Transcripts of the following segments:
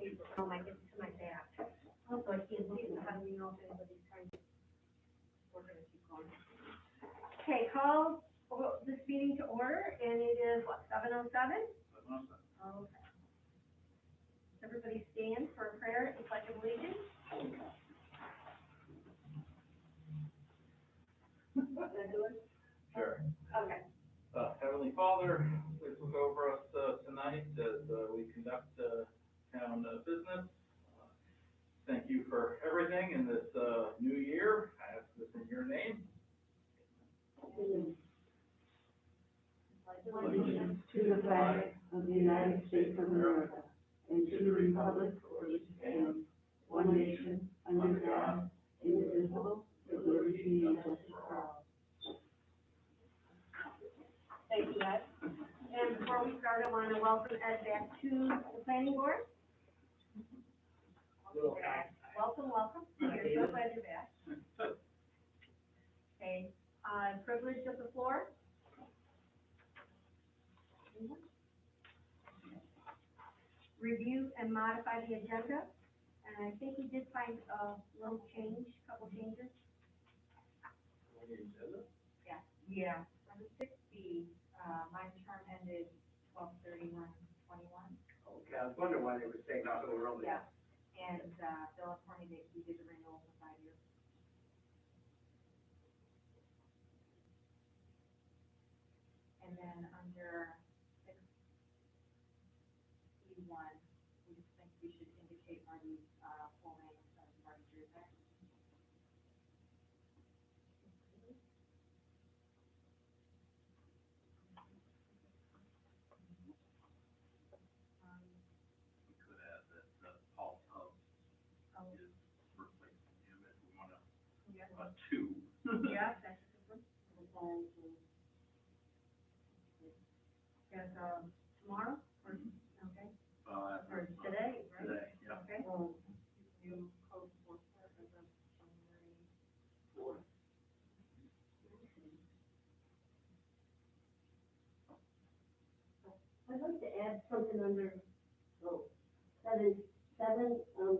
page, oh, my, it's to my back. Oh, so I can't see it, how do we know if anybody's trying to, we're gonna keep going. Okay, call this meeting to order, and it is, what, 7:07? Okay. Everybody stand for a prayer and pledge of allegiance. Sure. Okay. Heavenly Father, please look over us tonight as we conduct town business. Thank you for everything in this new year. I ask this in your name. Allegiance to the flag of the United States of America and to the republic for which it stands, one nation, under God, indivisible, with liberty and justice for all. Thank you, Ed. And before we start, I want to welcome Ed back to the planning board. Welcome, welcome. We're so glad you're back. Okay, privilege of the floor. Review and modify the agenda, and I think we did find a little change, couple changes. Yeah. Yeah. Number 6B, my term ended 12/31/21. Okay, I was wondering why they were saying not so early. Yeah, and, Bill informed me that he did the renewal for 5 years. And then under 6E1, we just think we should indicate Marty's, full name as Marty Jurek. We could add that Paul Tubbs is replacing him if we want to, two. Yeah, that's a good one. Yes, tomorrow, or, okay, or today, right? Today, yeah. Okay. New code enforcement as of January 4th. I'd like to add something under,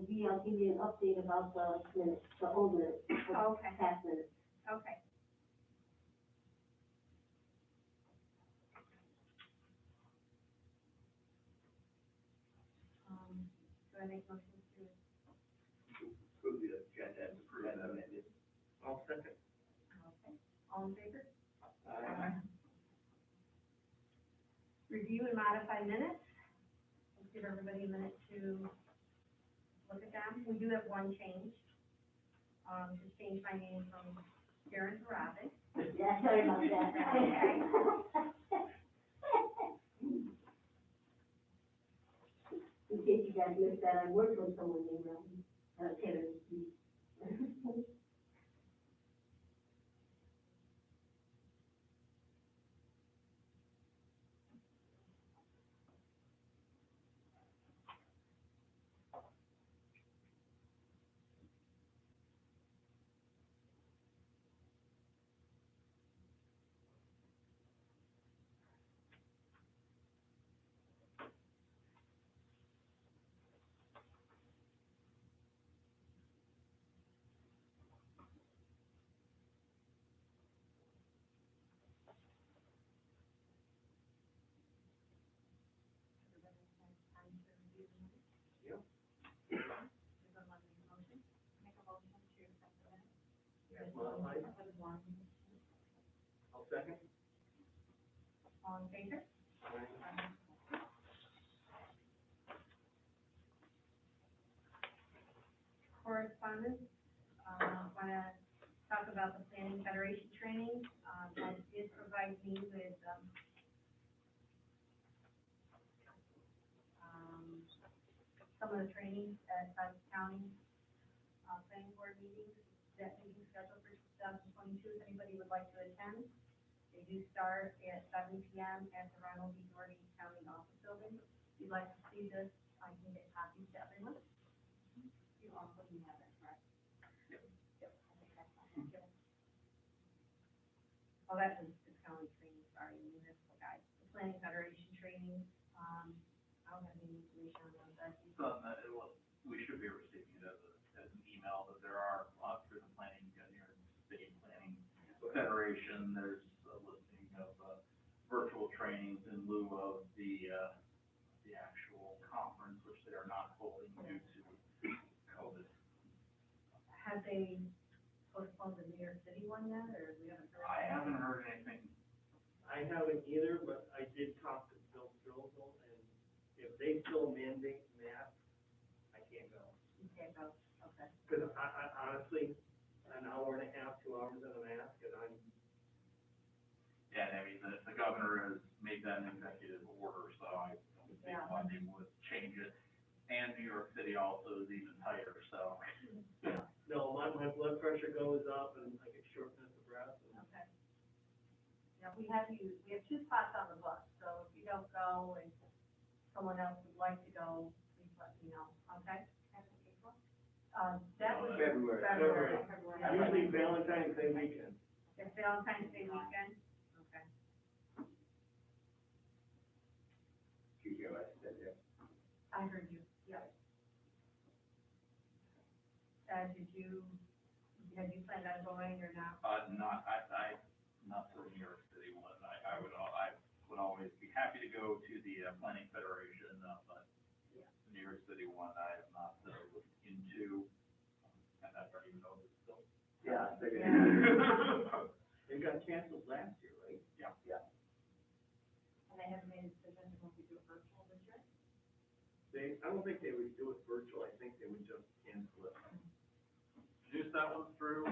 B, I'll give you an update about the minutes, the old minutes, Okay. past minutes. Okay. Do I make motion to? Approve the agenda as approved as amended. I'll second. Okay. All in favor? Aye. Review and modify minutes. Let's give everybody a minute to look at them. We do have one change. Just change my name from Karen to Robin. Yeah, sorry about that. In case you guys missed that, I worked with someone named Taylor. Make a motion to accept the minutes. Yes, modified. With one. I'll second. All in favor? Correspondence, want to talk about the Planning Federation training. That did provide me with, some of the trainings at South County, planning board meetings, that meeting scheduled for 2022, if anybody would like to attend. They do start at 7 p.m. at the Ronald D. Doherty County Office Building. If you'd like to see this, I can get copies to everyone. You also can have it, correct? Yep. Yep. Okay, that's fine. Yep. Oh, that's the county training, sorry, municipal guys. The Planning Federation training, I don't have any information on those, I think. So, we should be receiving it as an email, but there are, through the planning, New York State Planning Federation, there's a listing of, virtual trainings in lieu of the actual conference, which they are not holding due to COVID. Have they postponed the New York City one yet, or we haven't heard? I haven't heard anything. I haven't either, but I did talk to Bill Strozel, and if they still mandate masks, I can't go. You can't go, okay. Cause I honestly, an hour and a half, 2 hours in a mask, and I'm, Yeah, I mean, the governor has made that an executive order, so I don't see why they would change it. And New York City also is even tighter, so. no, my blood pressure goes up and I get shortness of breath. And Okay. Now, we have 2 spots on the bus, so if you don't go and someone else would like to go, please let me know, okay? That was February. Usually Valentine's Day weekend. It's Valentine's Day weekend, okay. You hear what I said there? I heard you, yeah. Had you planned on going or not? Not for the New York City one. I would always be happy to go to the Planning Federation, but Yeah. the New York City one I have not looked into, and I don't even know if it's still. Yeah. It got canceled last year, right? Yeah. Yeah. And they haven't made a decision to go to do it virtual this year? I don't think they would do it virtual, I think they would just cancel it. Introduce that one through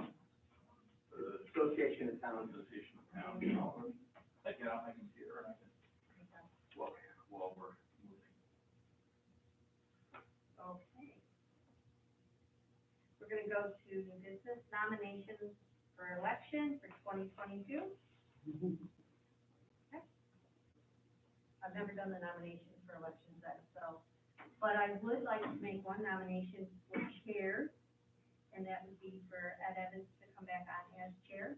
the Association of Towns. Association of Towns. I get on my computer and I can look while we're moving. Okay. We're gonna go to new business nominations for election for 2022. Okay. I've never done the nominations for elections then, so, but I would like to make one nomination for chair, and that would be for Ed Evans to come back on as chair.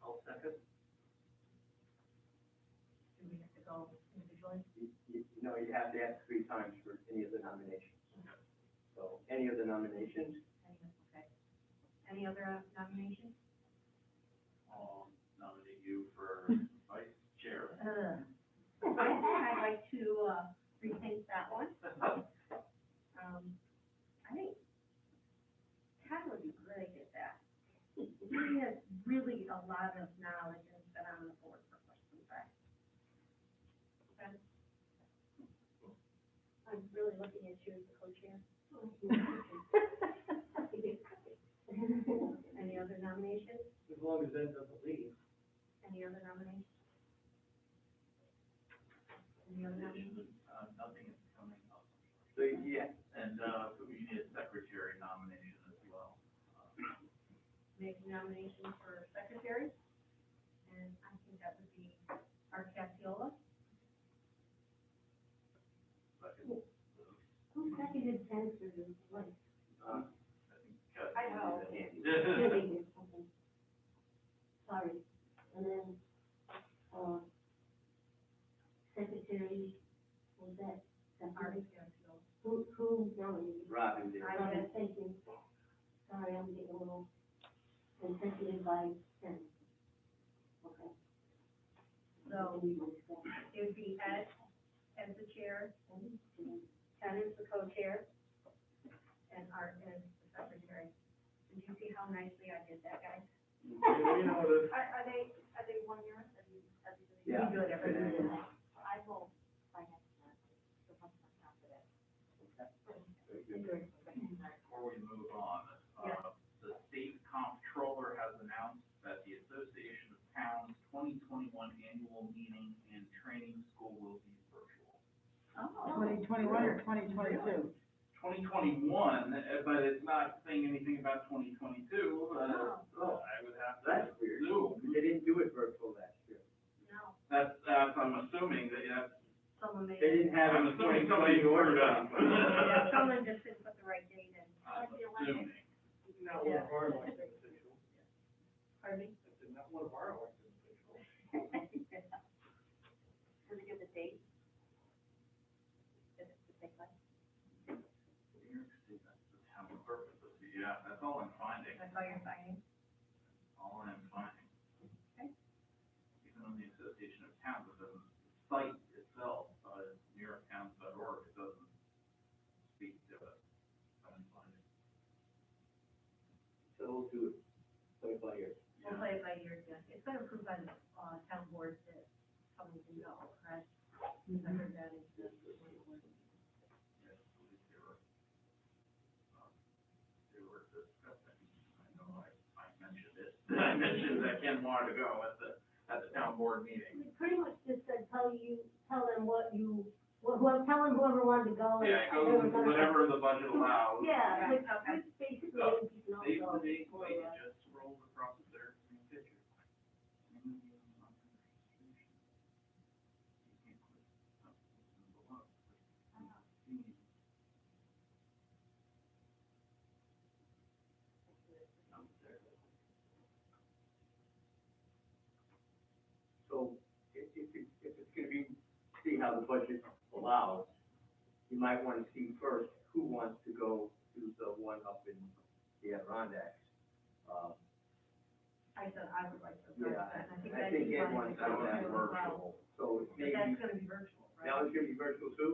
I'll second. Do we have to go individually? No, you have to ask 3 times for any of the nominations. So, any of the nominations, Okay. Any other nominations? I'll nominate you for vice chair. I think I'd like to, rethink that one. I think Ted would be great at that. He has really a lot of knowledge and has been on the board for quite some time. Okay. I'm really looking at you as the co-chair. Any other nominations? As long as Ed doesn't leave. Any other nominations? Any other nominations? Nothing is coming up. so, yeah, And, we need a secretary nomination as well. Make a nomination for secretary, and I think that would be Art Capiola. Second. Who seconded Spencer's place? I think. I know. Really, there's something. Sorry. And then, secretary, was that? Art somebody? Capiola. Who nominated? Robin did. Robin, thank you. Sorry, I'm getting a little, and seconded by Ken. Okay. So it would be Ed as the chair, Ken is the co-chair, and Art is the secretary. Did you see how nicely I did that, guys? You know, Are they 1 year? Have you Yeah. We do it every year. I will finance that, so much more confident. Before we move on, Yeah. the state comptroller has announced that the Association of Towns 2021 annual meeting and training school will be virtual. Oh. 2021 or 2022? 2021, but it's not saying anything about 2022, No. I would have to That's weird. assume. They didn't do it virtual last year. No, I'm assuming that, someone made. They didn't have I'm it in assuming somebody 2020 ordered order. it. Yeah, someone just didn't put the right date in. I'm assuming. not one of our elected officials. Pardon me? I said, not one of our elected officials. Does it give the date? Is it to take place? purposes, yeah, that's all I'm finding, That's all you're finding? all I'm finding. Okay. Even on the Association of Towns, it doesn't, the site itself, NewYorkTowns.org, it doesn't speak to it. I'm finding. So we'll do it, play it by ear. We'll play it by ear, yeah. It's been approved by the, town board that someone can go, correct? I heard that in the. Yes, I believe they were discussing, I know I mentioned it, I mentioned that Ken wanted to go at the town board meeting. We pretty much just said, tell them tell them whoever wanted to go. and Yeah, it they goes were gonna- whatever the budget allows. Yeah, Right, which okay. basically Oh, means you can all Save go. the date, wait, it just scrolled across there, new picture. So if it's gonna be, see how the budget allows, you might wanna see first who wants to go to the one up in the Adirondacks. I said I would like to. go, Yeah, and I think you Ed wanted wants to to go go that as well. virtual, so it But may that's be, gonna be virtual, right? now it's gonna be virtual too?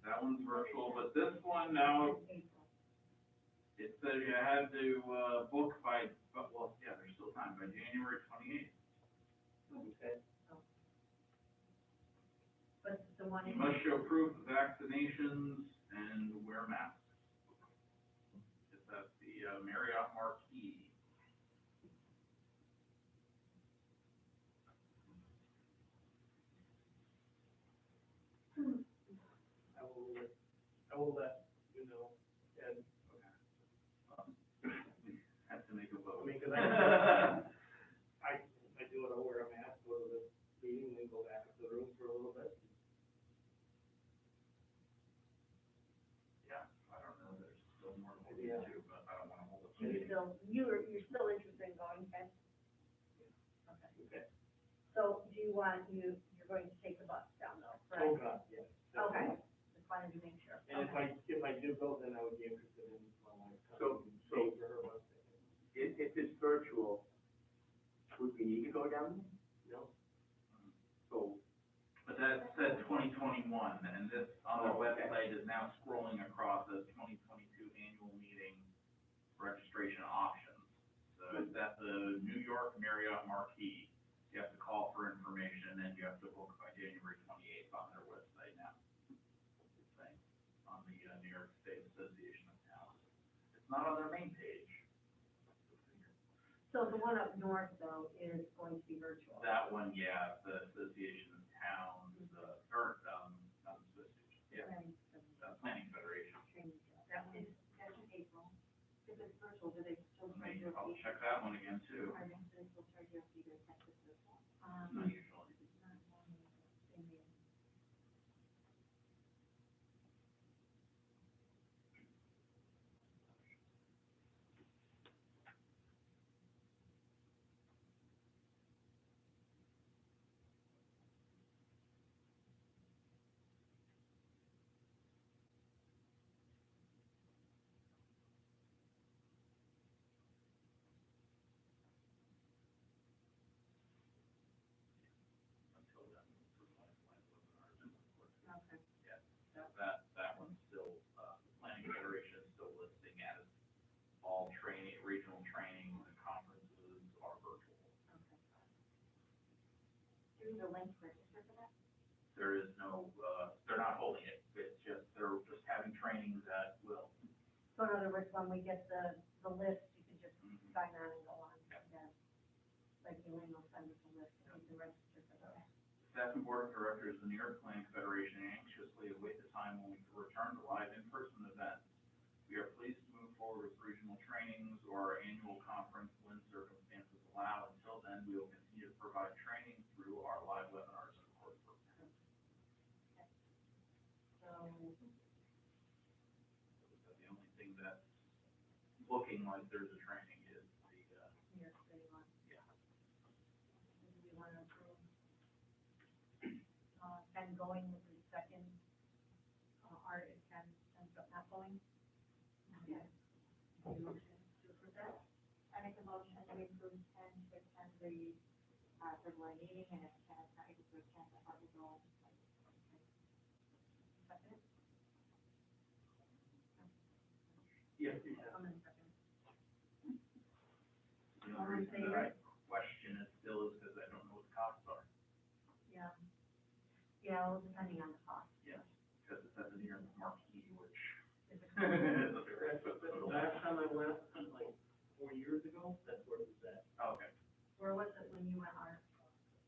That one's virtual, but this one now, April. it says you had to, book by, well, yeah, there's still time, by January 28th. Okay. But the one. You must show proof of vaccinations and wear masks. If that's the Marriott Marquis. I will let you know, and, Have to make a vote. I mean, 'cause I do it, I'll wear a mask, go to the meeting, then go back to the room for a little bit. Yeah, I don't know, there's still more to look Yeah. into, but I don't wanna hold it. You're still interested in going, Ken? Okay. Okay. So do you want, you're going to take the bus down though, Oh, correct? God, yes. Okay, just wanted to make sure. And Okay. if I do go, then I would be interested in my wife So- coming and paying for her bus ticket. If it's virtual, would we need to go down? No? So, But that said 2021, and this on the Oh, okay. website is now scrolling across as 2022 annual meeting registration options. So it's at the New York Marriott Marquis. You have to call for information and you have to book by January 28th on their website now. It's saying on the New York State Association of Towns. It's not on their main page. So the one up north though is going to be virtual. That one, yeah, the Association of Towns, or, not association, yeah, Planning Federation. That one. That's in April. If it's virtual, do they still charge you a I'll fee? check that one again too. Are they still charge you a fee to attend this virtual? Not usually. Until then, for lifeline webinars and reports. Okay. Yeah, that one's still, the Planning Federation is still listing as all training, regional trainings and conferences are virtual. Do you need a link to register for that? There is no, they're not holding it, it's just, they're just having trainings at will. So in other words, when we get the list, you can just sign on and go on. Yeah. Like Elaine will send us a list, and you can register for those. Staff and Board of Directors of the New York Planning Federation anxiously await the time when we can return to live in-person events. We are pleased to move forward with regional trainings or our annual conference when circumstances allow. Until then, we will continue to provide training through our live webinars and course programs. So, The only thing that's looking like there's a training is the, New York City one. yeah. Do we want to approve? Ken going with the second, art is Ken not going? Okay. motion to approve that? I make a motion to approve Ken to attend the, February meeting, and if Ken is not able to attend, the Harvey Roll. Second? Yes, I'm in second. The All only in reason that I favor? question it still is because I don't know what the costs are. Yeah. Yeah, well, depending on the cost. Yes, because it says it here in the marquee, which Is it- is a very That's what, expensive. last time I went, like 4 years ago, that's where it was at. Okay. Where was it when you went, Art?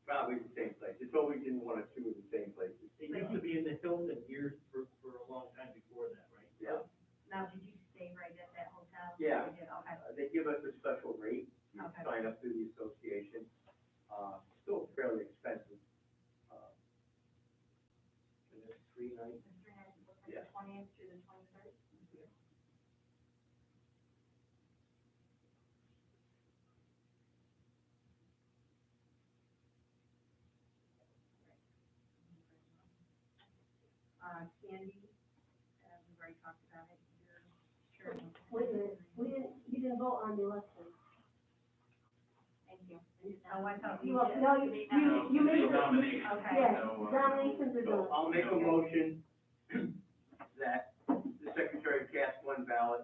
probably the same place. It's always in one or two of the same places. It used to be in the Hilton years for a long time before that, right? Yeah. Now, did you stay right at that hotel? Yeah. You did, okay. They give us a special rate, you Okay. sign up through the association, still fairly expensive. And it's 3 nights. The 20th through the 23rd. Candy, we've already talked about it, you're sure. Wait a minute, you didn't vote on the election. Thank you. Oh, I thought we You, did. no, you made it. Nomination. Okay. Yes, So, nominations are So done. I'll make a motion that the secretary cast one ballot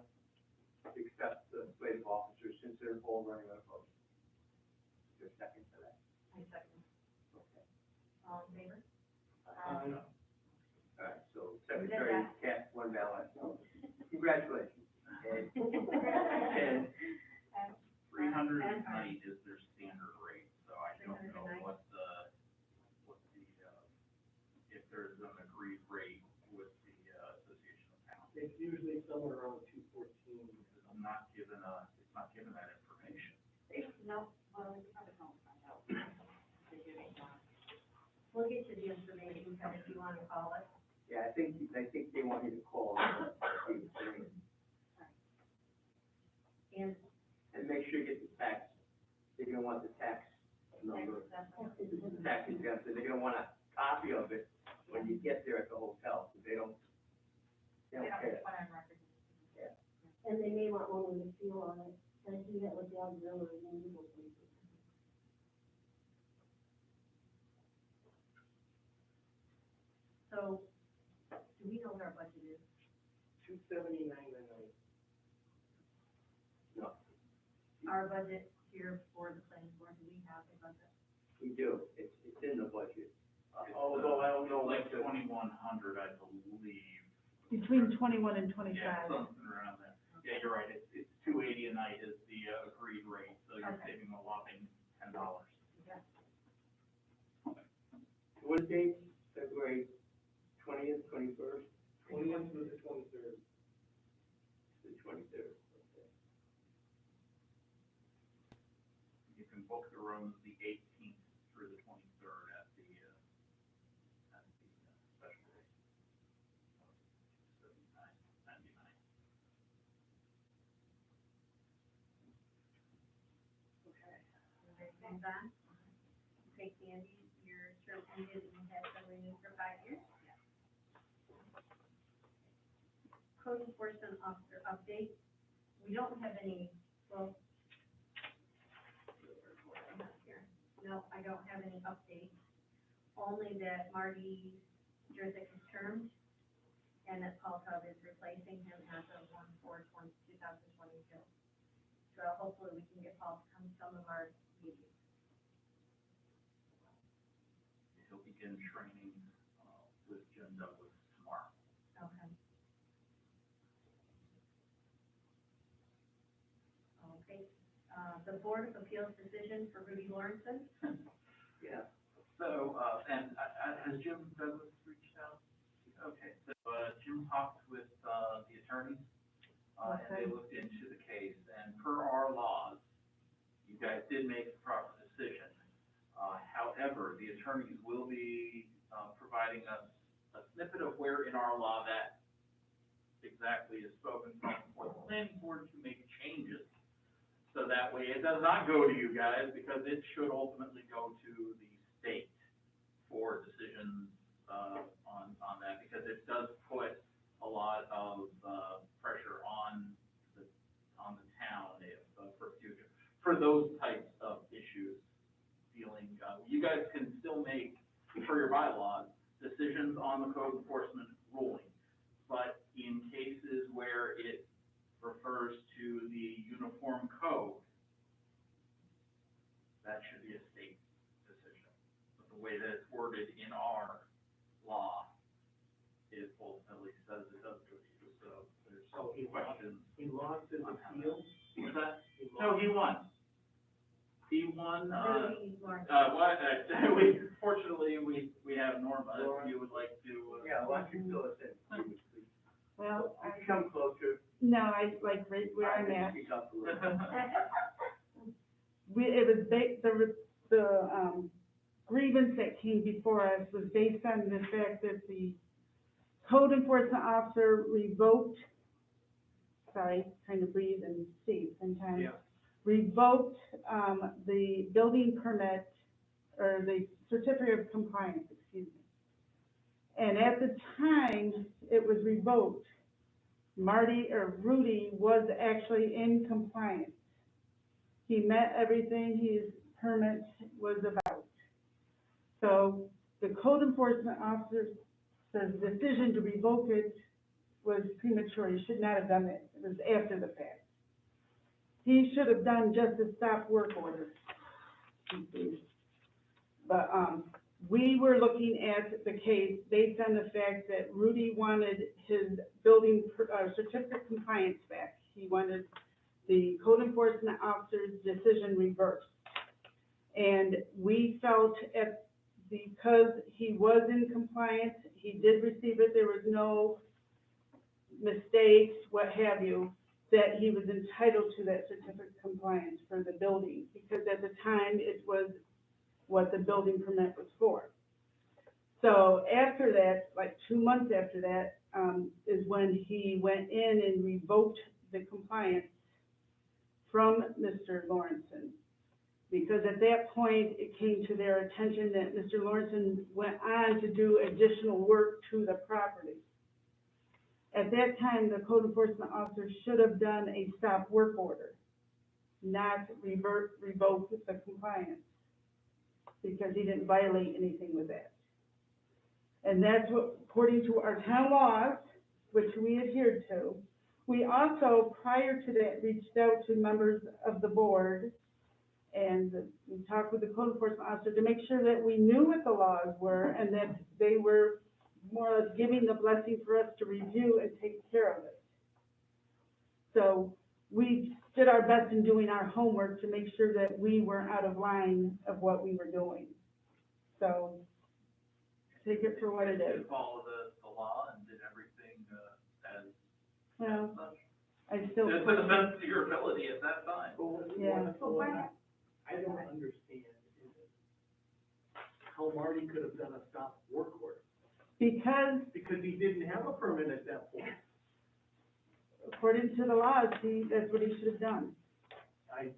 to accept the slate of officers since they're all running on a vote. Is there a second to that? I second. Okay. All in favor? All right, so secretary cast one ballot. Congratulations. And 300 a night is their standard rate, so I don't know what the, if there's an agreed rate with the, Association of Towns. It's usually somewhere around 214. Because I'm not given it's not given that information. No, well, we can probably call and find out. They're giving, We'll get you the information, but if you wanna call it. yeah, I think they want you to call. And make sure you get the tax, they're gonna want the tax number, tax exemption, they're gonna want a copy of it when you get there at the hotel, so they don't they don't care. put on record. And they may want one with a seal on it, I do that with the auxiliary and legal places. so, do we know what our budget is? 279 a night. No, Our budget here for the planning board, do we have a budget? we do, it's in the budget, although I don't know Like what the, 2,100, I believe. Between 21 and Yeah, 25. something around there. Yeah, you're right, it's 280 a night is the, agreed rate, so you're Okay. saving a whopping $10. Yeah. what date, February 20th, 21st? 20th through the 23rd. The 23rd, okay. You can book the rooms the 18th through the 23rd at the special rate. $79.99. Everything's on? Okay, Candy, your term ended and you had to renew for 5 years? Code enforcement officer update, we don't have any, well, no, I don't have any update, only that Marty Jurzik is termed, and that Paul Tubb is replacing him as of 1/4/2022. So hopefully we can get Paul to come to some of our meetings. He'll begin training, with Jim Douglas tomorrow. Okay. Okay, the Board of Appeals decision for Rudy Lawrenson. Yeah. So, and, has Jim Douglas reached out? Okay, so, Jim talked with, the attorneys, and they looked into the case, and per our laws, you guys did make the proper decision. However, the attorneys will be, providing us a snippet of where in our law that exactly is spoken from for the planning board to make changes. So that way it does not go to you guys, because it should ultimately go to the state for decisions, on that, because it does put a lot of, pressure on those types of issues, feeling, you guys can still make, for your bylaws, decisions on the code enforcement ruling. But in cases where it refers to the uniform code, that should be a state decision. But the way that it's worded in our law, it ultimately says it does go to you, so there's So he questions. He lost his on how appeal? What's that? He No, lost- he won. He won, Rudy Lawrence. fortunately, we have Norma, if you would like to, Yeah, why don't you fill us in? Well, Come closer. no, I, like, right where I'm at, Speak up a little. it was the grievance that came before us was based on the fact that the code enforcement officer revoked, sorry, trying to breathe and see sometimes. Yeah. Revoked, the building permit, or the certificate of compliance, excuse me. And at the time it was revoked, Rudy was actually in compliance. He met everything his permit was about. So the code enforcement officer's decision to revoke it was premature. He should not have done it. It was after the fact. He should have done just a stop work order. But, we were looking at the case based on the fact that Rudy wanted his building, certificate of compliance back. He wanted the code enforcement officer's decision reversed. And we felt because he was in compliance, he did receive it, there was no mistakes, what have you, that he was entitled to that certificate of compliance for the building, because at the time, it was what the building permit was for. So after that, like 2 months after that, is when he went in and revoked the compliance from Mr. Lawrenson. Because at that point, it came to their attention that Mr. Lawrenson went on to do additional work to the property. At that time, the code enforcement officer should have done a stop work order, not revoke the compliance, because he didn't violate anything with that. And that's what, according to our town laws, which we adhered to. We also, prior to that, reached out to members of the board, and we talked with the code enforcement officer to make sure that we knew what the laws were, and that they were more or less giving the blessing for us to review and take care of it. So we did our best in doing our homework to make sure that we weren't out of line of what we were doing. So take it for what it is. Did follow the law and did everything, as Well, such. I still. To the best of your ability at that time. Yeah. I don't understand is how Marty could have done a stop work order, Because because he didn't have a permit at that point. according to the laws, that's what he should have done. I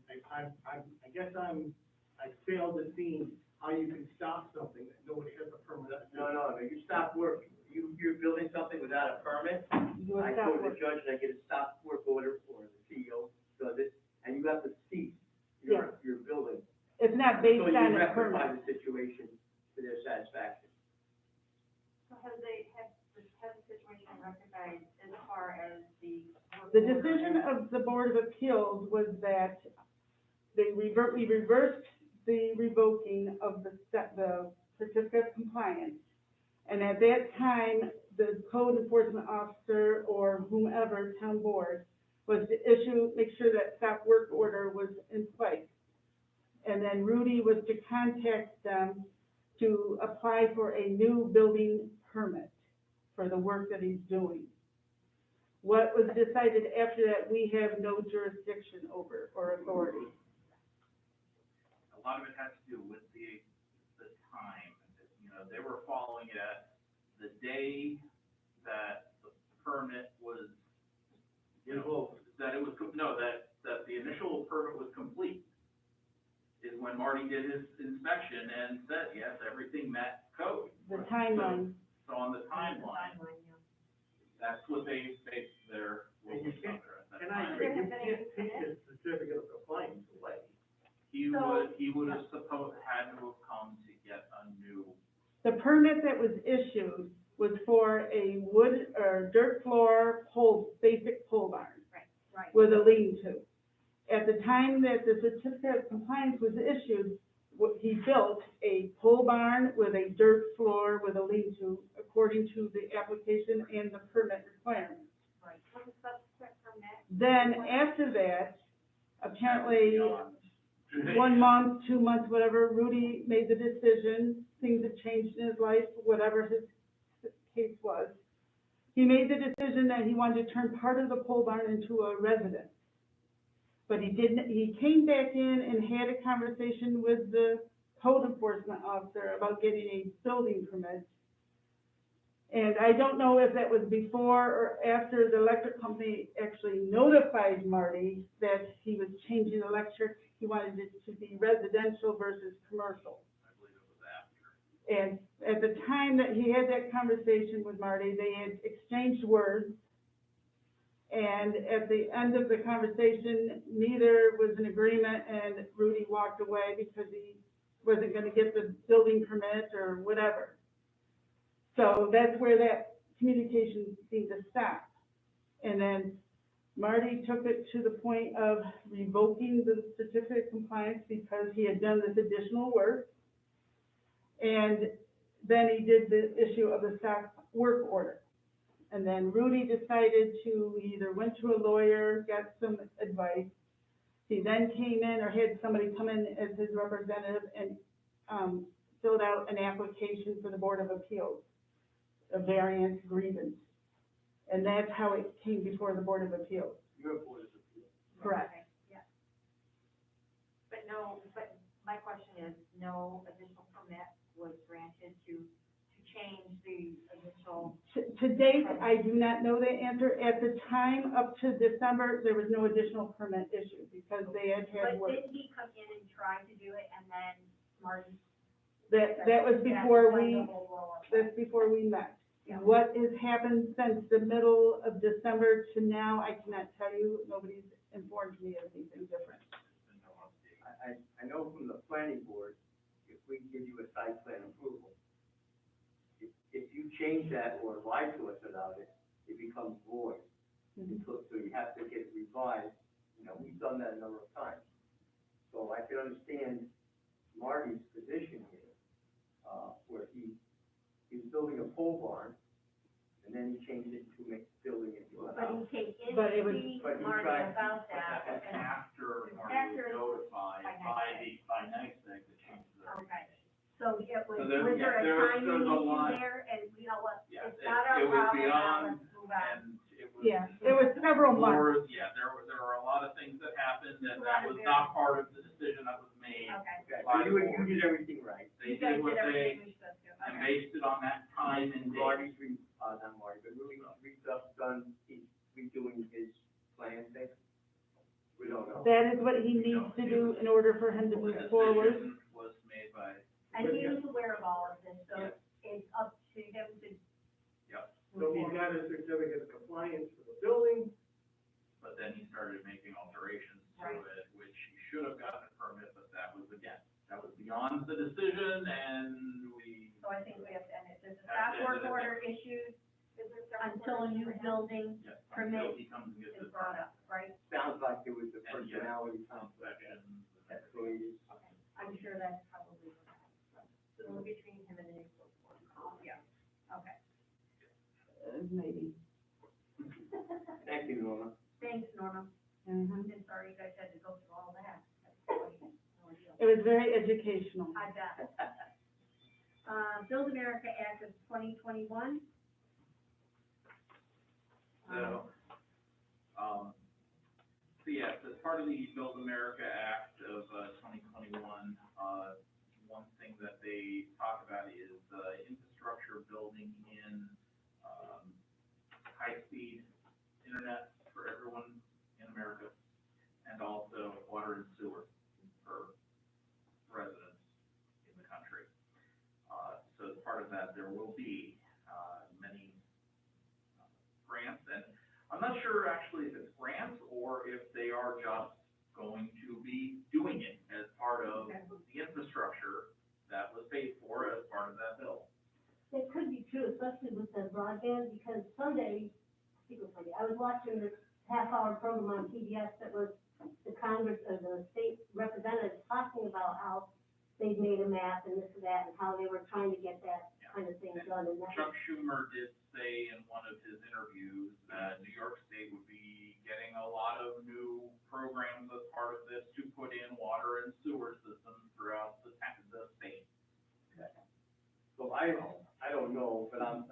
guess I failed to see how you can stop something that nobody has a permit. No, you stop work, you're building something without a permit, Do a I stop go to the work. judge and I get a stop work order, or the CEO does it, and you have to cease Yeah. your building. It's not based So you on a rectify permit. the situation to their satisfaction. So has the situation rectified as far as the? The decision of the Board of Appeals was that we reversed the revoking of the certificate of compliance. And at that time, the code enforcement officer or whomever, town board, was to make sure that stop work order was in place. And then Rudy was to contact them to apply for a new building permit for the work that he's doing. What was decided after that, we have no jurisdiction over or authority. A lot of it has to do with the time, you know, they were following it at the day that the permit was, you know, that it was, that the initial permit was complete, is when Marty did his inspection and said, yes, everything met code. The timeline. So on the timeline, that's what they based their And rules you can't- under at that And I time. agree, you can't take a certificate of compliance away. He So- would have had to have come to get a new, The permit that was issued was for a wood or dirt floor basic pole barn Right. with a lean-to. At the time that the certificate of compliance was issued, he built a pole barn with a dirt floor with a lean-to according to the application and the permit requirements. Right. What's the subsequent permit? Then after that, apparently, beyond. 1 month, 2 months, whatever, Rudy made the decision, things had changed in his life, whatever his case was. He made the decision that he wanted to turn part of the pole barn into a residence. But he came back in and had a conversation with the code enforcement officer about getting a building permit. And I don't know if that was before or after the electric company actually notified Marty that he was changing electric. He wanted it to be residential versus commercial. I believe it was after. And at the time that he had that conversation with Marty, they had exchanged words. And at the end of the conversation, neither was in agreement, and Rudy walked away because he wasn't gonna get the building permit or whatever. So that's where that communication seemed to stop. And then Marty took it to the point of revoking the certificate of compliance because he had done this additional work. And then he did the issue of the stop work order. And then Rudy decided to, he either went to a lawyer, got some advice. He then came in or had somebody come in as his representative and, filled out an application for the Board of Appeals, a variance grievance. And that's how it came before the Board of Appeals. Your board is appeal. Correct. Okay, yeah. But my question is, no additional permit was granted to change the initial, To date, I do not know the answer. At the time, up to December, there was no additional permit issued because they had But work. didn't he come in and try to do it, and then Marty? That was before That's when we, the whole roll up. that's before we met. Yeah. What has happened since the middle of December to now, I cannot tell you. Nobody's informed me of anything different. I know from the planning board, if we give you a site plan approval, if you change that or lie to us about it, it becomes void. Mhm. So you have to get revised, we've done that a number of times. So I can understand Marty's position here, where he was building a pole barn, and then he changed it to make building into a But house. he came in But it to was- see But he Marty tried- about But that, that was and, after Marty After- was notified by NYSEG to change the. okay. So it was, So there- was there yeah, a there's timing a issue lot- there, and you know what, Yeah, it's not our it was problem, now beyond, let's move on. and it was. Yeah, it was several months. More, yeah, there were a lot of things that happened, and that was not part of the decision that was made. Okay. Okay, By so the you board. did everything right. They You guys did what did they, everything we should do, and okay. based it on that time and date. Marty's not Marty, but Rudy's done, he's redoing his plan thing. We don't know. That is what he needs to do in order for him to The move forward. decision was made by, And he was aware of all of this, so it's up to him to. Yep. So he's got a certificate of compliance for the building, but then he started making alterations to Right. it, which he should have gotten a permit, but that was beyond the decision, and we. So I think we have to end it, there's a Have to stop end work it. order issued until a new building Yeah, permit until he comes and gets is his brought permit. up, right? Sounds like there was a And yes. personality conflict. Inspections. That's what it is. Okay, I'm sure that's probably what happened. So it'll be between him and the new board. Yeah, okay. Maybe. Thank you, Norma. Thanks, Norma. Mhm. I'm sorry you guys had to go through all that. It was very educational. I bet. Build America Act of 2021. So yes, as part of the Build America Act of, 2021, one thing that they talk about is, infrastructure building in, high-speed internet for everyone in America, and also water and sewer for residents in the country. So as part of that, there will be, many grants, and I'm not sure actually if it's grants or if they are just going to be doing it as part of the infrastructure that was paid for as part of that bill. It could be true, especially with the broadband, because Sunday, I think it was Sunday, I was watching this half-hour program on PBS that was the Congress, or the state representatives talking about how they've made a map and this and that, and how they were trying to get that kind of thing done, and that. Chuck Schumer did say in one of his interviews that New York State would be getting a lot of new programs as part of this to put in water and sewer systems throughout the state. So I don't know, but I'm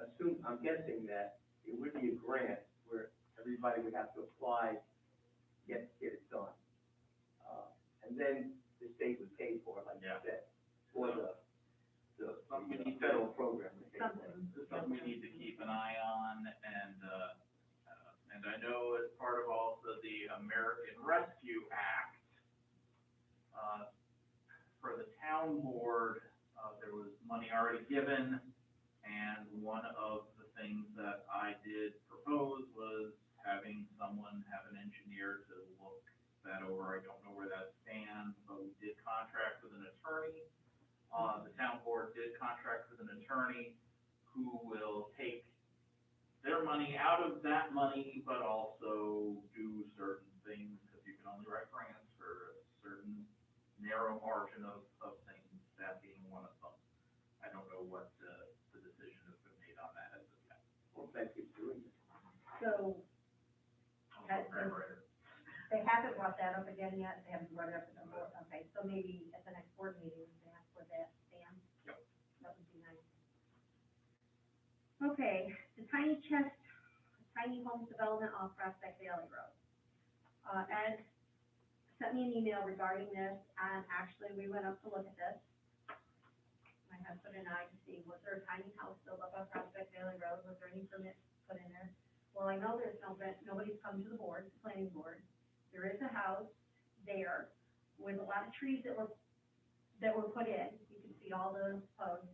guessing that it would be a grant where everybody would have to apply, get it done. And then the state would pay for it, like you said, for the federal program. This is something we need to keep an eye on, and I know as part of also the American Rescue Act, for the town board, there was money already given, and one of the things that I did propose was having someone have an engineer to look that over. I don't know where that stands, but we did contract with an attorney. The town board did contract with an attorney who will take their money out of that money, but also do certain things, because you can only write grants for a certain narrow margin of things, that being one of them. I don't know what the decision has been made on that as of yet. Well, thank you for doing it. So, Also, grant writer. they haven't brought that up again yet, they haven't brought it up in the board, okay, so maybe at the next board meeting, that's where that stands. Yep. That would be nice. Okay, the tiny homes development off Prospect Valley Road. Ed sent me an email regarding this, and actually, we went up to look at this. My husband and I, to see, was there a tiny house built up on Prospect Valley Road, was there any permits put in there? Well, I know there's nobody's come to the board, the planning board. There is a house there with a lot of trees that were put in, you can see all the posts.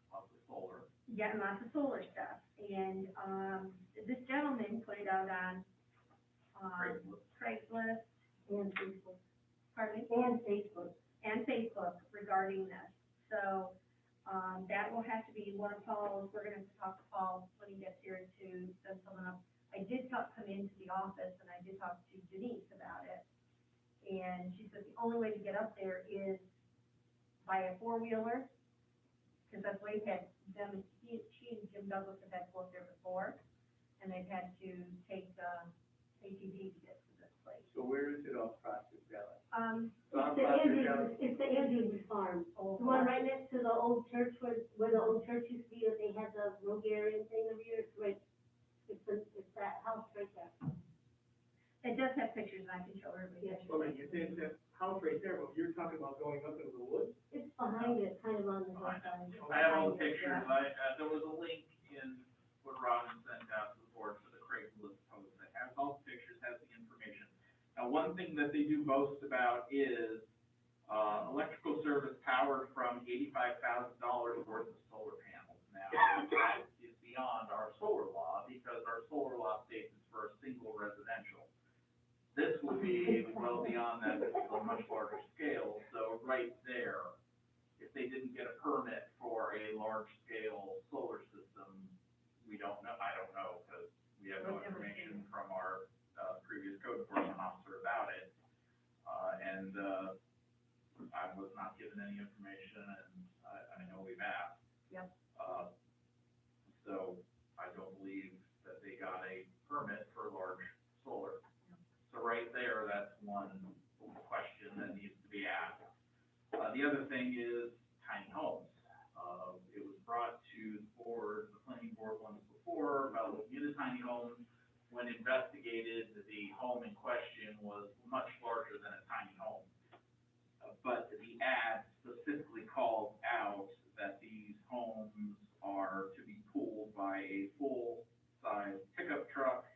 Lots of solar. Yeah, and lots of solar stuff, and, this gentleman put it out on, Craigslist. And Facebook. Pardon me? And Facebook. Regarding this. So, that will have to be one of Paul's, we're gonna have to talk to Paul when he gets here to send someone up. I did come into the office and I did talk to Denise about it. And she said the only way to get up there is by a four-wheeler, because that's the way he and Jim Douglas have had to go up there before, and they've had to take, ATV to get to this place. So where is it off Prospect Valley? It's the Andrews Farm, the one right next to the old church where the old church used to be, that they had the Rogarian thing over here, it's that house right there. It does have pictures, and I can show everybody. Yes. Well, you say it's that house right there, but you're talking about going up into the woods? It's behind it, kind of on the Behind hillside. I have all the pictures, there was a link in what Robin sent out to the board for the Craigslist post that has all the pictures, has the information. Now, one thing that they do boast about is, electrical service powered from $85,000 worth of solar panels. Now, that is beyond our solar law, because our solar law states it's for a single residential. This will be well beyond that, this is a much larger scale, so right there, if they didn't get a permit for a large-scale solar system, we don't know, I don't know, because we have no information from our, previous code enforcement officer about it. I was not given any information, and I know we've asked. Yep. So I don't believe that they got a permit for large solar. So right there, that's one question that needs to be asked. The other thing is tiny homes. It was brought to the board, the planning board once before, about looking at a tiny home. When investigated, the home in question was much larger than a tiny home. But the ad specifically called out that these homes are to be pulled by a full-size pickup truck,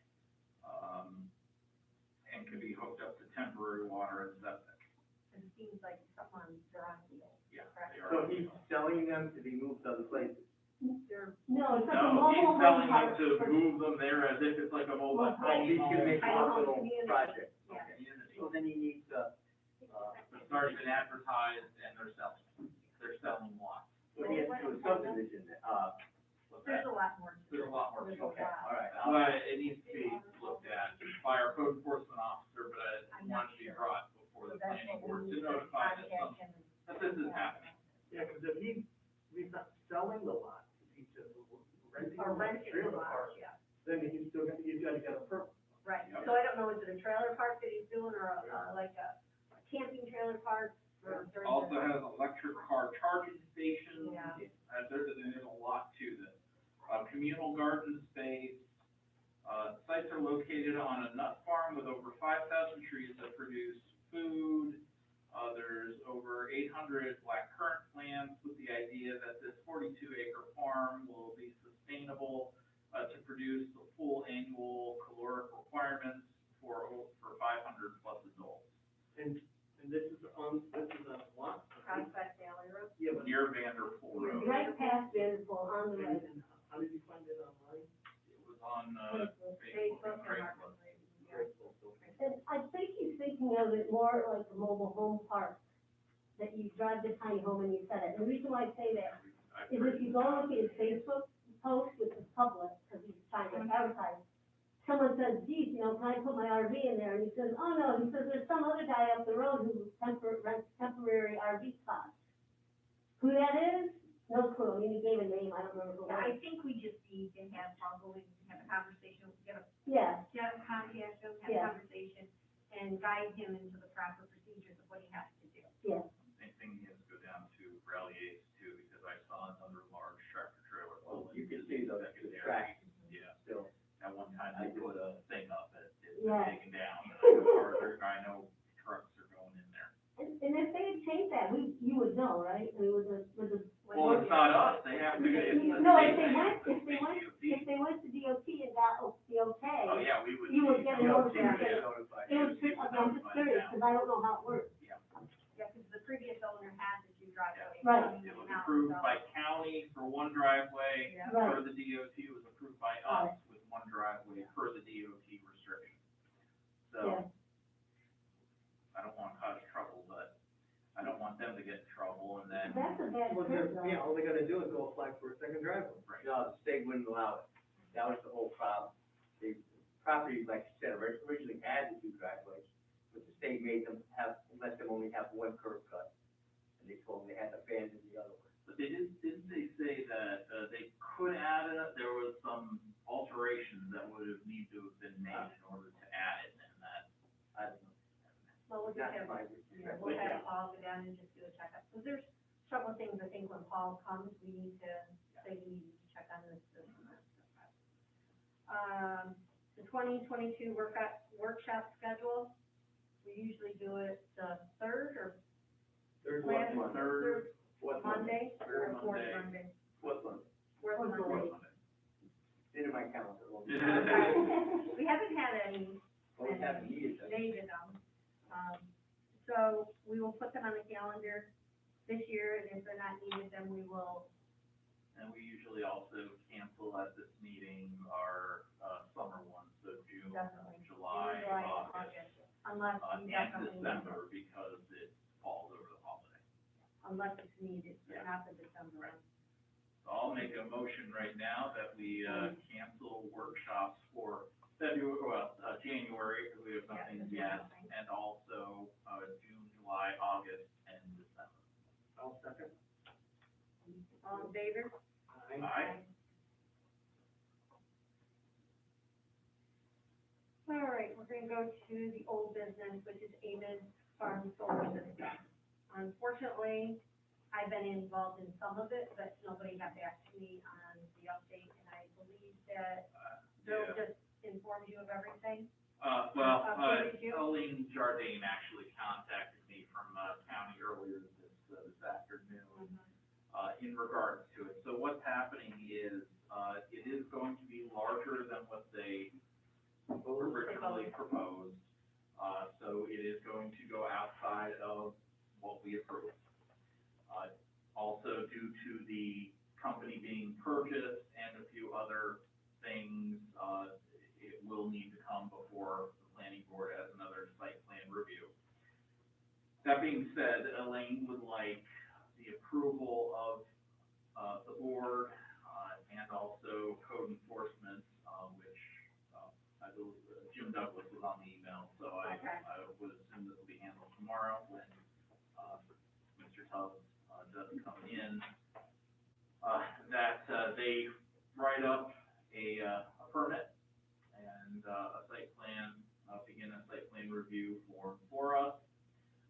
and can be hooked up to temporary water and septic. It seems like someone, they're on wheels. Yeah, correct? they are. So he's selling them to be moved to other places? They're, No, it's like a No, he's mobile home selling park. them to move them there as if it's like a mobile Well, tiny He's gonna home. make Tiny home hospital community. project. yeah. He's So then you need to, It's already been advertised and they're selling lots. so he has to do a subdivision, What's There's that? a lot more. to There's a it. lot more. There's to a it. lot. all right. But it needs to be looked at by our code enforcement officer, but it I'm not wanted to be sure. brought before So the that's planning what board we to need to notify that contact him. that this is happening. Yeah, because if he's not selling the lot, he's just renting Or the renting the trailer lot, park, yeah. then he's gotta get a permit. Right, Yeah. so I don't know, is it a trailer park that he's doing, or like a camping trailer park, or during Also the? has electric car charging stations. Yeah. There's a lot to this. Communal garden space. Sites are located on a nut farm with over 5,000 trees that produce food. There's over 800 blackcurrant plants with the idea that this 42-acre farm will be sustainable to produce the full annual caloric requirements for 500 plus adults. And this is on what? Prospect Valley Road. Yeah, but. Near Vanderpool Road. Right past Vanderpool, on the right. And how did you find it online? It was on, Facebook Facebook and and Craigslist. Marketplace, yeah. And I think he's thinking of it more like a mobile home park, that you drive the tiny home and you set it. And the reason why I say that is if you go look at his Facebook post, which is public, because he's trying to advertise, someone says, geez, you know, can I put my RV in there? And he says, oh, no, he says, there's some other guy up the road who rents temporary RV spots. Who that is? No clue. I mean, he gave a name, I don't remember who it Yeah, was. I think we just need to have, probably have a conversation, Yeah, get a contact him, have a Yeah. conversation, and guide him into the proper procedures of what he has to do. yeah. Same thing he has to go down to Rally Ace too, because I saw another large tractor trailer. Well, pull you into can see the secondary. tracks Yeah, still. at one time they put a thing up that it's Yeah. taken down. I know trucks are going in there. And if they had changed that, you would know, right? I mean, with the. Well, it's not us, they have to, it's the No, state if they thing, went, it's the if they went to DOT and got the okay. Oh, yeah, we would. You would get a DOT would notification. get notified. It was, DOT would I'm just notify curious, them. because I don't know how it works. Yeah, because the previous owner had the two driveways. Right. coming It was out, approved so- by county for one driveway, Yeah. Right. per the DOT, it was approved by us with one driveway per the DOT restriction. Yeah. So, I don't want to cause trouble, but I don't want them to get in trouble and then. That's a bad Well, trip, then, though. yeah, all they gotta do is go apply for a second driveway. Right. No, the state wouldn't allow it. That was the whole problem. The property, like you said, originally had the two driveways, but the state made them let them only have one curb cut. And they told them they had to abandon the other one. But didn't they say that, they could add it, there was some alterations that would have needed to have been made in order to add it, and that, I don't know. Well, we'll just Not have, my, yeah, we'll have Paul go down and just do a checkup, because there's several things, I think, when Paul comes, we need to say we need to check on this and that stuff. The 2022 workshop schedule, we usually do it the third or There's last, one. Third What's on Monday, Third or fourth Monday. Monday? What's on, Fourth Fourth Monday. it's in my calendar. Well, We haven't had any we haven't needed that. needed them. So we will put them on the calendar this year, and if they're not needed, then we will, and we usually also cancel at this meeting our, summer ones, so June, Definitely. July, July, August, unless we and definitely need it, December, because it falls over the holiday. unless it's needed, but Yeah. not the December one. So I'll make a motion right now that we, cancel workshops for February, January, because we have nothing yet, and also, June, July, August, and December. I'll second. All in favor? Aye. All right, we're gonna go to the old business, which is Avis Farm Solar System. Unfortunately, I've been involved in some of it, but nobody got back to me on the update, and I believe that Bill Yeah. just informed you of everything. Well, Updated you? Colleen Jardine actually contacted me from, county earlier this afternoon, in regards to it. So what's happening is, it is going to be larger than what they originally proposed. So it is going to go outside of what we approved. Also due to the company being purchased and a few other things, it will need to come before the planning board as another site plan review. being said, Elaine would like the approval of, the board, and also code enforcement, which, I believe Jim Douglas was on the email, so I would assume this will be handled tomorrow when, Mr. Tubbs, does come in. That, they write up a permit and, a site plan, begin a site plan review for us.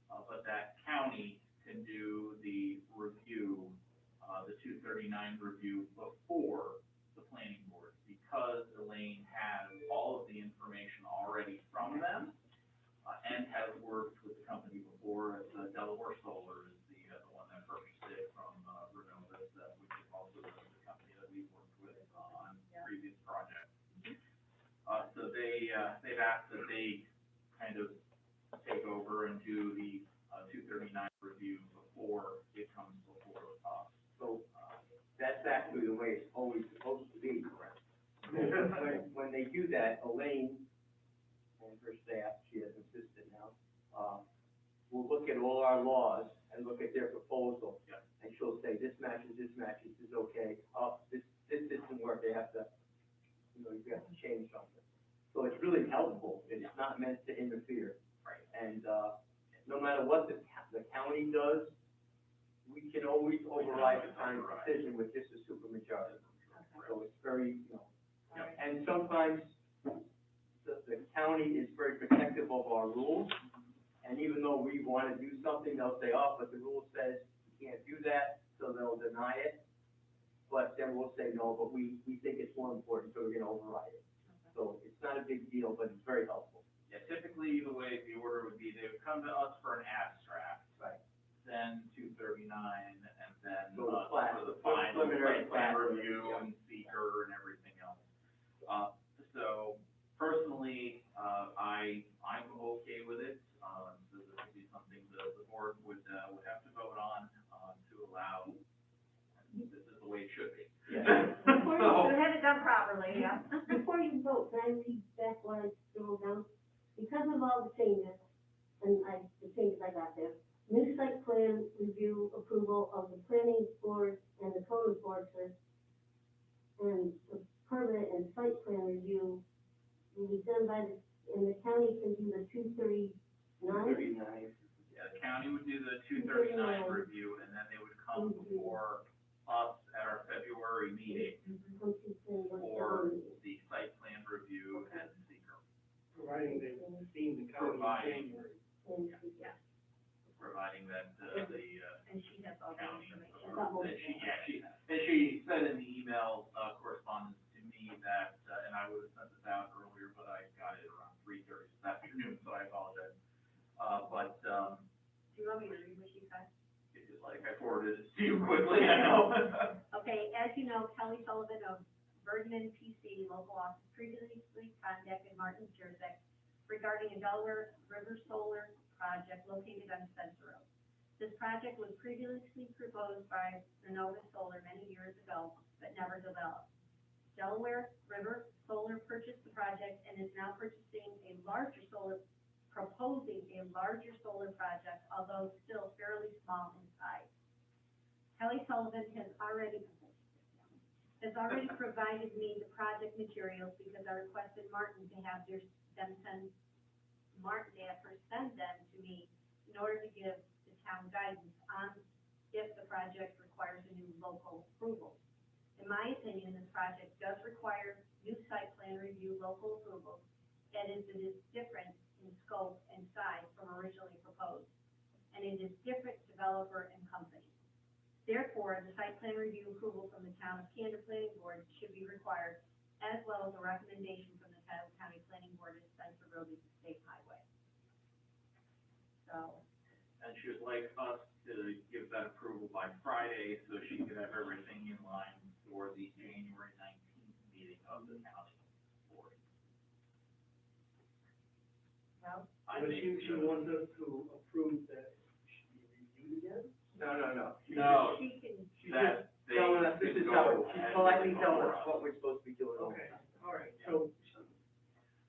But that county can do the review, the 239 review before the planning board, because Elaine has all of the information already from them, and has worked with the company before. Delaware Solar is the one that purchased it from, Renovus, which is also the company that we've worked with, on previous projects. So they've asked that they kind of take over and do the 239 review before it comes before us. So, that's actually the way it's always supposed to be. Correct. When they do that, Elaine and her staff, she has an assistant now, will look at all our laws and look at their proposal. Yeah. And she'll say, this matches, this is okay, this doesn't work, they have to, you have to change something. So it's really helpful, it's not meant to interfere. Right. And, no matter what the county does, we can always override the county decision with just a supermajority. So it's very, and sometimes the county is very protective of our rules. And even though we want to do something, they'll say, oh, but the rule says you can't do that, so they'll deny it. But then we'll say, no, but we think it's more important, so we're gonna override it. So it's not a big deal, but it's very helpful. Yeah, typically the way the order would be, they would come to us for an abstract. Right. Then 239, and then, So the for the final preliminary site plan plat. review and seeker and everything else. So personally, I'm okay with it. This would be something the board would have to vote on, to allow, and this is the way it should be. Yeah. So, To have it done properly, yeah. Before you vote, can I read back what I wrote down? Because of all the changes, the changes I got there, new site plan review approval of the planning board and the code enforcement, and the permit and site plan review will be done by and the county can do the 239? 239. yeah, the county would do the 239 review, and then they would come before us at our February meeting for the site plan review and seeker. Providing they've seen the county in January. Providing that, And she has all the county, information. and she said in the email, correspondence to me that, and I would have sent this out earlier, but I got it around 3:30 this afternoon, so I apologize. Do you want me to read what she said? It's just like I forwarded it to you quickly, I know. Okay, as you know, Kelly Sullivan of Bergman PC Local Office previously contacted Martin Jerzak regarding a Delaware River Solar project located on Spencer Road. This project was previously proposed by Renovus Solar many years ago, but never developed. Delaware River Solar purchased the project and is now proposing a larger solar project, although still fairly small in size. Kelly Sullivan has already provided me the project materials because I requested Martin to have send them to me in order to give the town guidance on if the project requires a new local approval. In my opinion, this project does require new site plan review local approval, and it is different in scope and size from originally proposed, and it is different developer and company. Therefore, the site plan review approval from the town of Candor Planning Board should be required, as well as a recommendation from the Tioga County Planning Board and Spencer Road is a state highway. So, And she would like us to give that approval by Friday, so she could have everything in line for the January 19th meeting of the county board. well, But she wants us to approve that it should be reviewed again? No. No, she can, that they Telling us, this could is go how, ahead she's politely and telling before us what we're supposed to be doing. Okay, all right, so,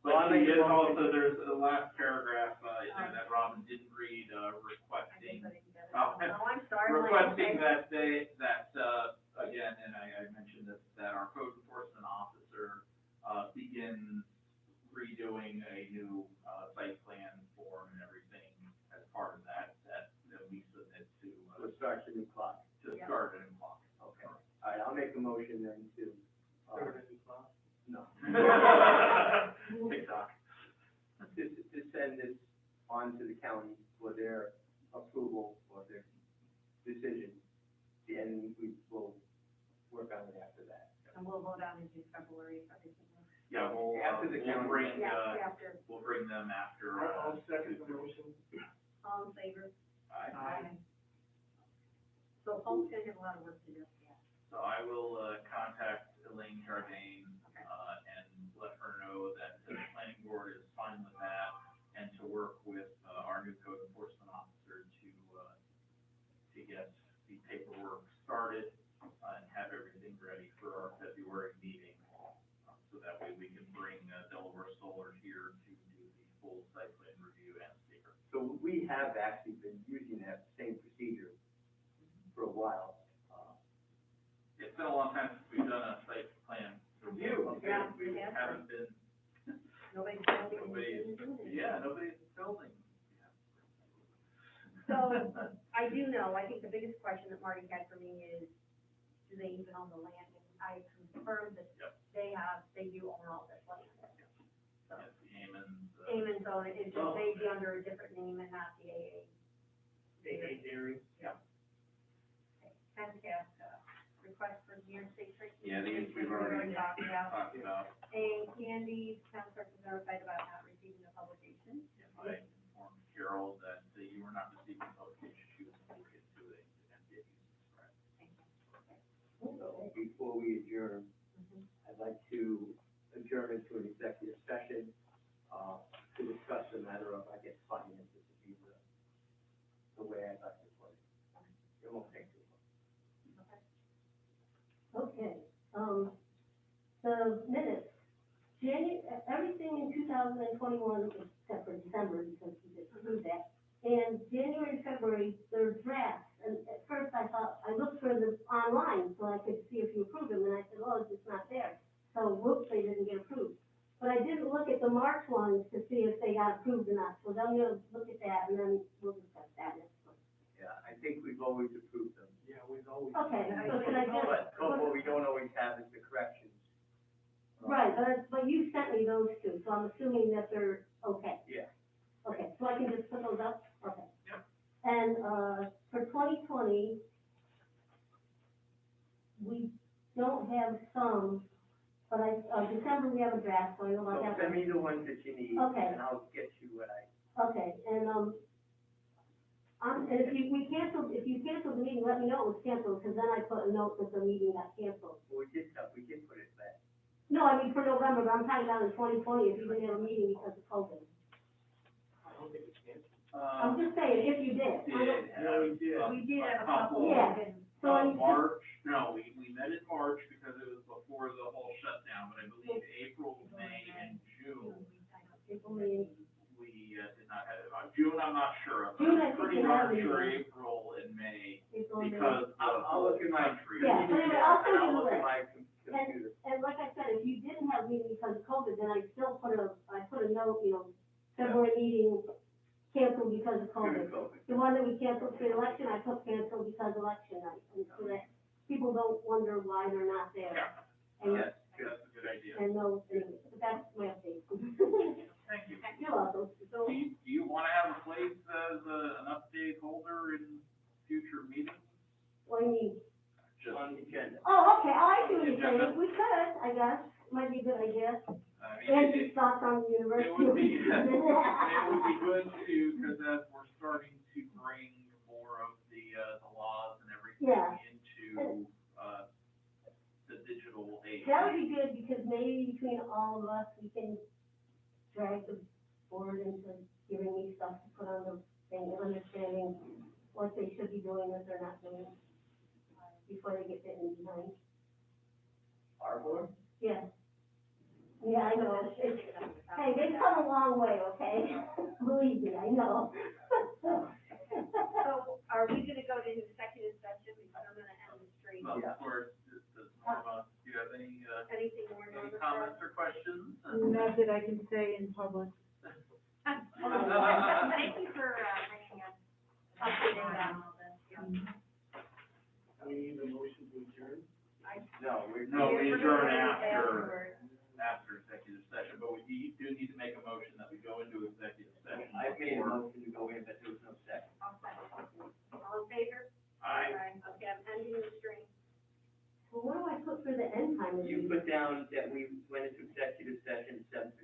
But she is also, there's the last paragraph, in there that Robin didn't read, requesting requesting that again, and I mentioned this, that our code enforcement officer, begins redoing a new, site plan form and everything as part of that we submit to, So it starts a new clock. to start a new clock. Okay. All right, I'll make a motion then to, Start a new clock. no. TikTok. To send this on to the county for their approval or their decision, and we will work on it after that. And we'll vote on it in February, if everything works. Yeah, After the county. After, we'll bring them after. I'll second the motion. all in favor? Aye. So Home's gonna have a lot of work to do. So I will, contact Elaine Jardine, and let her know that the planning board is fine with that, and to work with, our new code enforcement officer to get the paperwork started, and have everything ready for our February meeting. So that way we can bring, Delaware Solar here to do the full site plan review and sticker. So we have actually been using that same procedure for a while. It's been a long time since we've done a site plan review. Okay. Yeah, We yeah. haven't been, Nobody's building, Nobody's- anything to do with it. yeah, nobody's building. So, I do know, I think the biggest question that Marty had for me is, do they even own the land? And I confirmed that Yep. they do own all this land. So, Yes, the Amon's, Amon's own it, it's just maybe under a different name and not the AA. AA Dairy. Comcast, request for New York State Trade. Yeah, these we've already talked about. talked about. And Candy's town clerk was notified about not receiving the publication. If I informed Carol that you were not receiving publication, she was going to look into it and get you subscribed. So before we adjourn, I'd like to adjourn into an executive session, to discuss the matter of, I guess, finances to be the way I'd like to put it. It won't take too long. Okay, the minutes, everything in 2021, except for December, because we just approved that, and January and February, they're drafts, and at first I thought, I looked for them online, so I could see if you approved them, and I said, oh, it's just not there, so whoops, they didn't get approved. But I didn't look at the March ones to see if they got approved or not, so then I'm gonna look at that, and then we'll discuss that next one. Yeah, I think we've always approved them, Yeah, we've always. Okay, so should I just? but what we don't always have is the corrections. Right, but you sent me those two, so I'm assuming that they're okay. Yeah. Okay, so I can just put those up? Okay. Yep. And, for 2020, we don't have some, but December we have a draft, so I know about So that. send me the ones that you need, Okay. and I'll get you what I. Okay, and, and if you cancel the meeting, let me know it was canceled, because then I put a note that the meeting got canceled. We did put it back. No, I mean for November, but I'm talking about in 2020, if you didn't have a meeting because of COVID. I don't think it's canceled. I'm just saying, if you did. Did have we did. We did have a couple. couple. Yeah. So I, March, no, we met in March because it was before the whole shutdown, but I believe April, May, and June, April, May, we, did not have, June, I'm not sure of. June, I I'm think pretty you have darn it. sure April and May, April, May. because I'll look at my. country. Yeah, so anyway, I'll send you the look at list. my computer. And like I said, if you didn't have a meeting because of COVID, then I still put a note, February meeting canceled because of COVID. The one that we canceled for the election, I put canceled because of election night, and so that people don't wonder why they're not there. Yeah. And, Yes. That's a good idea. and no, anyway, but that's my update. Thank you. You're welcome. So, Do you wanna have a place as an update holder in future meetings? what do you mean? Just, On the agenda. Oh, okay, I see what you're saying. We could, I guess, might be a good idea. I And mean, your thoughts on the it university. would be, it would be good to, because as we're starting to bring more of the laws and everything Yeah. into, the digital age. That would be good, because maybe between all of us, we can drag the board into giving me stuff to put on the thing, understanding what they should be doing, what they're not doing, before they get bitten behind. Our board? Yeah. Yeah, I know. Hey, they've come a long way, okay? Believe me, I know. So are we gonna go to executive anything more on Any the comments or questions? Not that I can say in public. Thank you for, bringing us up to date on all this, yeah. We need a motion to adjourn. No, we're. No, we We're adjourn gonna after afterwards. executive session, but we do need to make a motion that we go into executive session. I've made a before- motion to go in, but there was no second. I'll second. All in favor? Aye. Okay, I'm ending the stream. Well, what do I put for the end time? You put down that we went into executive session 7:30.